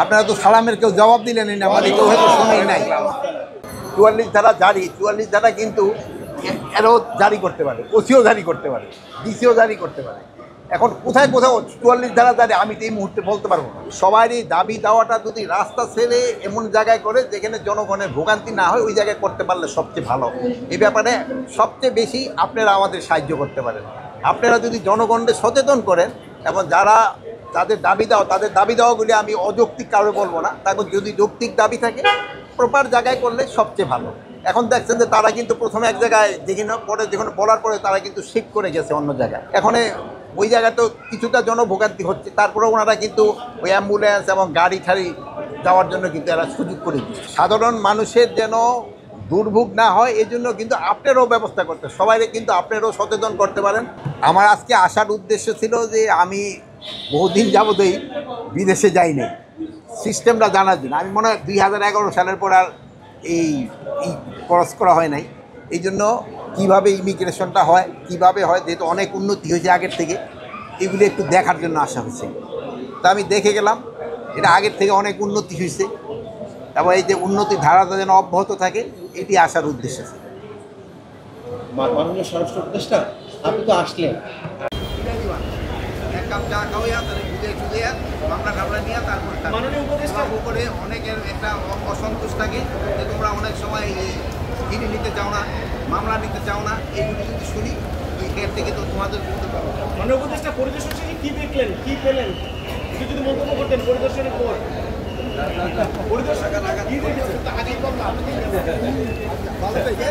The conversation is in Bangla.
আপনারা তো সালামের কেউ জবাব দিলেনই না, মানে কেউ হয়তো শুনেই নাই। 44 ধারা জারি, 44 ধারা কিন্তু এরও জারি করতে পারে, ওসিও জারি করতে পারে, ডিসিও জারি করতে পারে। এখন কোথায় কোথাও 44 ধারা জারি আমি তো এই মুহূর্তে বলতে পারবো না। সবারই দাবি দাওয়াটা যদি রাস্তা ছেড়ে এমন জায়গায় করে যেখানে জনগণের ভোগান্তি না হয়, ওই জায়গায় করতে পারলে সবচেয়ে ভালো। এই ব্যাপারে সবচেয়ে বেশি আপনারা আমাদের সাহায্য করতে পারেন। আপনারা যদি জনগণকে সচেতন করেন এবং যারা তাদের দাবি দেওয়াগুলি আমি অযৌক্তিক কারো বলবো না, তারপর যদি যৌক্তিক দাবি থাকে প্রপার জায়গায় করলে সবচেয়ে ভালো। এখন দেখছেন যে তারা কিন্তু প্রথমে এক জায়গায় যেখানে বলার পরে তারা কিন্তু শিফট করে গেছে অন্য জায়গায়। এখন ওই জায়গায় তো কিছুটা জনভোগান্তি হচ্ছে, তারপরে ওনারা কিন্তু ওই অ্যাম্বুলেন্স এবং গাড়ি ঠাড়ি যাওয়ার জন্য কিন্তু এরা সুযোগ করে দিচ্ছে। সাধারণ মানুষের যেন দুর্ভোগ না হয় এই জন্য কিন্তু আপনারও ব্যবস্থা করতে, সবাইকে কিন্তু আপনারও সচেতন করতে পারেন। আমার আজকে আসার উদ্দেশ্য ছিল যে আমি বহুদিন যাবতই বিদেশে যাইনি, সিস্টেমটা জানার জন্য। আমি মনে হয় 2011 সালের পর আর এই ক্রস করা হয় নাই। এই জন্য কীভাবে ইমিগ্রেশনটা হয়, কীভাবে হয়, যেহেতু অনেক উন্নতি হয়েছে আগের থেকে, এগুলি একটু দেখার জন্য আসা হয়েছে। তা আমি দেখে গেলাম এটা আগের থেকে অনেক উন্নতি হয়েছে এবং এই যে উন্নতি ধারাটা যেন অব্যাহত থাকে, এটি আসার উদ্দেশ্য আছে। মাননীয় স্বরাষ্ট্র উপদেষ্টা, আপনি তো আসলেন, এক কাপ চা খাওয়া মামলা নিয়ে তারপর করে অনেকের একটা অসন্তোষ থাকে যে তোমরা অনেক সময় জিডি নিতে চাও না, মামলা নিতে চাও না। এইগুলি যদি শুনি ওই এর থেকে তো তোমাদের বলতে পারবো। মাননীয় উপদেষ্টা পরিদর্শন শেষে কি দেখলেন, কি পেলেন, একটু যদি মন্তব্য করতেন পরিদর্শনের পর। পরিদর্শন কি দেখেছেন আগেই বললাম। ভালো থেকে